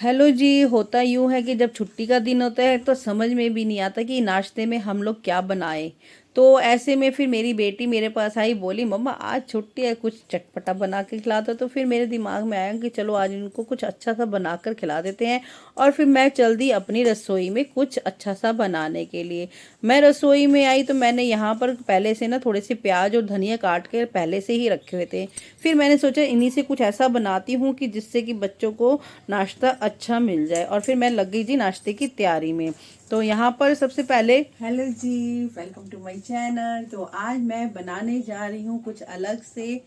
Hello जी। होता यूँ है कि जब छुट्टी का दिन होता है तो समझ में भी नहीं आता कि नाश्ते में हम लोग क्या बनाएं। तो ऐसे में फिर मेरी बेटी मेरे पास आई, बोली मम्मा आज छुट्टी है, कुछ चटपटा बना के खिला दो। तो फिर मेरे दिमाग में आया कि चलो आज इनको कुछ अच्छा सा बनाकर खिला देते हैं। और फिर मैं चल दी अपनी रसोई में कुछ अच्छा सा बनाने के लिए। मैं रसोई में आई तो मैंने यहाँ पर पहले से ना थोड़े से प्याज और धनिया काट के पहले से ही रखे हुए थे। फिर मैंने सोचा इन्हीं से कुछ ऐसा बनाती हूँ कि जिससे कि बच्चों को नाश्ता अच्छा मिल जाए। और फिर मैं लग गई जी नाश्ते की तैयारी में। तो यहाँ पर सबसे पहले hello ji, welcome to my channel. तो आज मैं बनाने जा रही हूँ कुछ अलग से।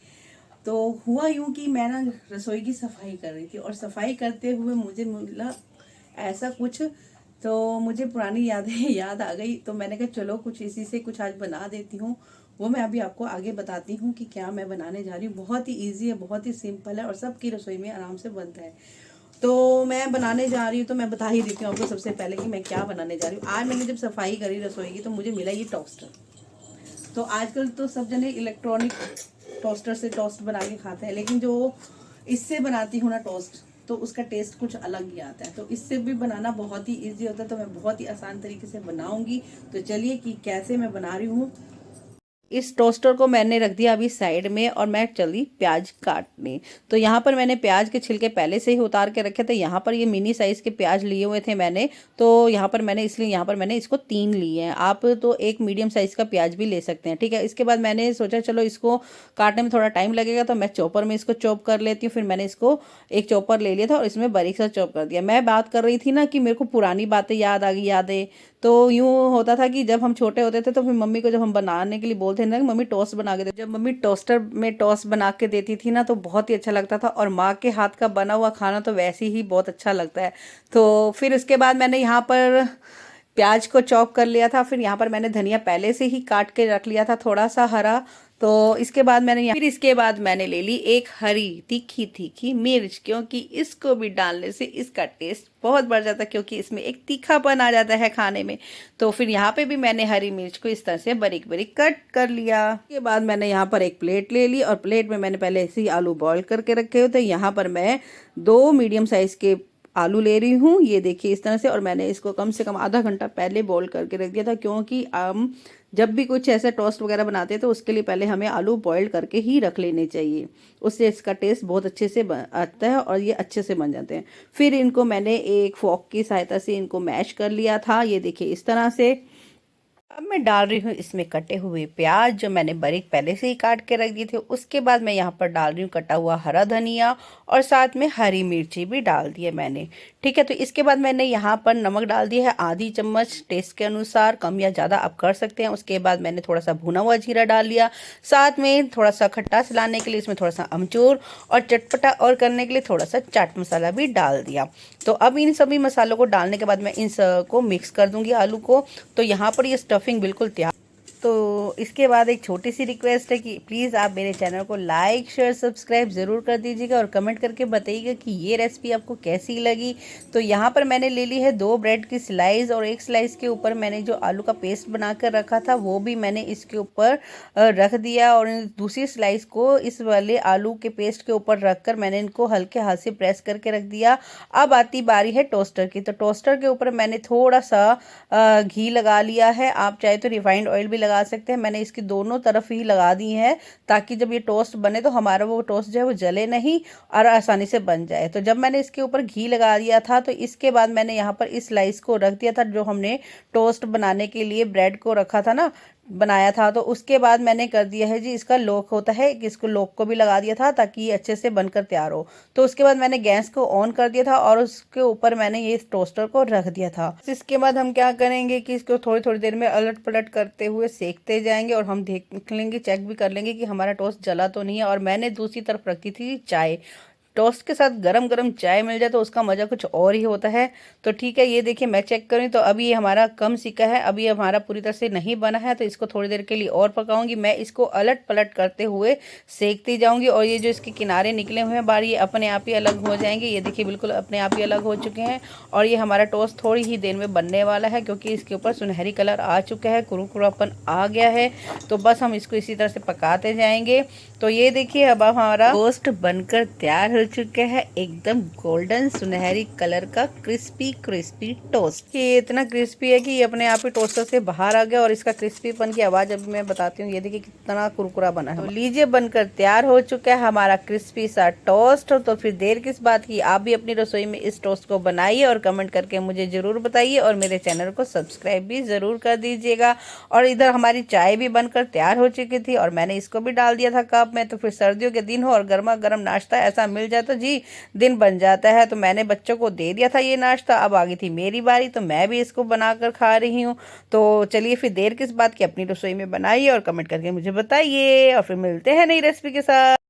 तो हुआ यूँ कि मैं ना रसोई की सफाई कर रही थी और सफाई करते हुए मुझे मिला ऐसा कुछ। तो मुझे पुरानी यादें याद आ गई। तो मैंने कहा चलो कुछ इसी से कुछ आज बना देती हूँ। वो मैं अभी आपको आगे बताती हूँ कि क्या मैं बनाने जा रही हूँ। बहुत ही इजी है, बहुत ही सिंपल है और सबकी रसोई में आराम से बनता है। तो मैं बनाने जा रही हूँ तो मैं बता ही देती हूँ आपको सबसे पहले कि मैं क्या बनाने जा रही हूँ। आज मैंने जब सफाई करी रसोई की तो मुझे मिला ये टोस्टर। तो आजकल तो सब जने इलेक्ट्रॉनिक टोस्टर से टोस्ट बना के खाते हैं, लेकिन जो इससे बनाती हूँ ना टोस्ट, तो उसका टेस्ट कुछ अलग ही आता है। तो इससे भी बनाना बहुत ही इजी होता है। तो मैं बहुत ही आसान तरीके से बनाऊंगी। तो चलिए कि कैसे मैं बना रही हूँ। इस टोस्टर को मैंने रख दिया अभी साइड में और मैं चली प्याज काटने। तो यहाँ पर मैंने प्याज के छिलके पहले से ही उतार के रखे थे। यहाँ पर ये मिनी साइज़ के प्याज लिए हुए थे मैंने। तो यहाँ पर मैंने इसलिए यहाँ पर मैंने इसको 3 लिए हैं। आप तो एक मीडियम साइज़ का प्याज भी ले सकते हैं, ठीक है। इसके बाद मैंने सोचा चलो इसको काटने में थोड़ा टाइम लगेगा तो मैं चॉपर में इसको चॉप कर लेती हूँ। फिर मैंने इसको एक चॉपर ले लिया था और इसमें बारीक सा चॉप कर दिया। मैं बात कर रही थी ना कि मेरे को पुरानी बातें याद आ गई, यादें। तो यूँ होता था कि जब हम छोटे होते थे तो फिर मम्मी को जब हम बनाने के लिए बोलते थे ना कि मम्मी टोस्ट बना के दे, जब मम्मी टोस्टर में टोस्ट बना के देती थी ना तो बहुत ही अच्छा लगता था। और माँ के हाथ का बना हुआ खाना तो वैसे ही बहुत अच्छा लगता है। तो फिर उसके बाद मैंने यहाँ पर प्याज को चॉप कर लिया था। फिर यहाँ पर मैंने धनिया पहले से ही काट के रख लिया था थोड़ा सा हरा। तो इसके बाद फिर इसके बाद मैंने ले ली एक हरी तीखी तीखी मिर्च, क्योंकि इसको भी डालने से इसका टेस्ट बहुत बढ़ जाता है, क्योंकि इसमें एक तीखापन आ जाता है खाने में। तो फिर यहाँ पे भी मैंने हरी मिर्च को इस तरह से बारीक बारीक कट कर लिया। इसके बाद मैंने यहाँ पर एक प्लेट ले ली और प्लेट में मैंने पहले से ही आलू बॉईल करके रखे हुए थे। यहाँ पर मैं 2 मीडियम साइज के आलू ले रही हूँ, ये देखिए इस तरह से। और मैंने इसको कम से कम आधा घंटा पहले बॉईल करके रख दिया था, क्योंकि हम जब भी कुछ ऐसे टोस्ट वगैरह बनाते हैं तो उसके लिए पहले हमें आलू बॉईल करके ही रख लेने चाहिए। उससे इसका टेस्ट बहुत अच्छे से आता है और ये अच्छे से बन जाते हैं। फिर इनको मैंने एक फोक की सहायता से इनको मैश कर लिया था, ये देखिए इस तरह से। अब मैं डाल रही हूँ इसमें कटे हुए प्याज जो मैंने बारीक पहले से ही काट के रख दिए थे। उसके बाद मैं यहाँ पर डाल रही हूँ कटा हुआ हरा धनिया और साथ में हरी मिर्ची भी डाल दी है मैंने, ठीक है। तो इसके बाद मैंने यहाँ पर नमक डाल दिया है आधी चम्मच, टेस्ट के अनुसार, कम या ज़्यादा आप कर सकते हैं। उसके बाद मैंने थोड़ा सा भुना हुआ जीरा डाल लिया, साथ में थोड़ा सा खट्टास लाने के लिए इसमें थोड़ा सा अमचूर और चटपटा और करने के लिए थोड़ा सा चाट मसाला भी डाल दिया। तो अब इन सभी मसालों को डालने के बाद मैं इन सबको मिक्स कर दूंगी आलू को। तो यहाँ पर ये स्टफिंग बिल्कुल तैयार। तो इसके बाद एक छोटी सी रिक्वेस्ट है कि प्लीज़ आप मेरे चैनल को लाइक शेयर सब्सक्राइब ज़रूर कर दीजिएगा और कमेंट करके बताइएगा कि ये रेसिपी आपको कैसी लगी। तो यहाँ पर मैंने ले ली है 2 ब्रेड की स्लाइस और एक स्लाइस के ऊपर मैंने जो आलू का पेस्ट बना कर रखा था वो भी मैंने इसके ऊपर रख दिया। और दूसरी स्लाइस को इस वाले आलू के पेस्ट के ऊपर रख कर मैंने इनको हल्के हाथ से प्रेस करके रख दिया। अब आती बारी है टोस्टर की। तो टोस्टर के ऊपर मैंने थोड़ा सा घी लगा लिया है, आप चाहे तो रिफाइंड ऑयल भी लगा सकते हैं। मैंने इसकी दोनों तरफ ही लगा दी है ताकि जब ये टोस्ट बने तो हमारा वो टोस्ट जो है वो जले नहीं और आसानी से बन जाए। तो जब मैंने इसके ऊपर घी लगा दिया था तो इसके बाद मैंने यहाँ पर इस स्लाइस को रख दिया था जो हमने टोस्ट बनाने के लिए ब्रेड को रखा था ना, बनाया था। तो उसके बाद मैंने कर दिया है जी इसका लॉक होता है, इसको लॉक को भी लगा दिया था ताकि ये अच्छे से बनकर तैयार हो। तो उसके बाद मैंने गैस को ऑन कर दिया था और उसके ऊपर मैंने ये टोस्टर को रख दिया था। इसके बाद हम क्या करेंगे कि इसको थोड़ी थोड़ी देर में अलट पलट करते हुए सेकते जाएंगे और हम देख लेंगे, चेक भी कर लेंगे कि हमारा टोस्ट जला तो नहीं है। और मैंने दूसरी तरफ रखी थी चाय। टोस्ट के साथ गरम गरम चाय मिल जाए तो उसका मज़ा कुछ और ही होता है। तो ठीक है, ये देखिए मैं चेक करूँ तो अभी ये हमारा कम सिका है, अभी ये हमारा पूरी तरह से नहीं बना है। तो इसको थोड़ी देर के लिए और पकाऊंगी। मैं इसको अलट पलट करते हुए सेकती जाऊंगी और ये जो इसके किनारे निकले हुए हैं बाहर ये अपने आप ही अलग हो जाएंगे। ये देखिए बिल्कुल अपने आप ही अलग हो चुके हैं और ये हमारा टोस्ट थोड़ी ही देर में बनने वाला है, क्योंकि इसके ऊपर सुनहरी कलर आ चुका है, कुरकुरापन आ गया है। तो बस हम इसको इसी तरह से पकाते जाएंगे। तो ये देखिए अब हमारा टोस्ट बनकर तैयार हो चुका है एकदम गोल्डन सुनहरी कलर का क्रिस्पी क्रिस्पी टोस्ट। ये इतना क्रिस्पी है कि ये अपने आप ही टोस्टर से बाहर आ गया और इसका क्रिस्पीपन की आवाज़ अभी मैं बताती हूँ। ये देखिए कितना कुरकुरा बना है। तो लीजिए बनकर तैयार हो चुका है हमारा क्रिस्पी सा टोस्ट। तो फिर देर किस बात की, आप भी अपनी रसोई में इस टोस्ट को बनाइए और कमेंट करके मुझे ज़रूर बताइए और मेरे चैनल को सब्सक्राइब भी ज़रूर कर दीजिएगा। और इधर हमारी चाय भी बनकर तैयार हो चुकी थी और मैंने इसको भी डाल दिया था कप में। तो फिर सर्दियों के दिन हो और गर्मा गर्म नाश्ता ऐसा मिल जाए तो जी दिन बन जाता है। तो मैंने बच्चों को दे दिया था ये नाश्ता, अब आ गई थी मेरी बारी तो मैं भी इसको बनाकर खा रही हूँ। तो चलिए फिर देर किस बात की, अपनी रसोई में बनाइए और कमेंट करके मुझे बताइए और फिर मिलते हैं नई रेसिपी के साथ।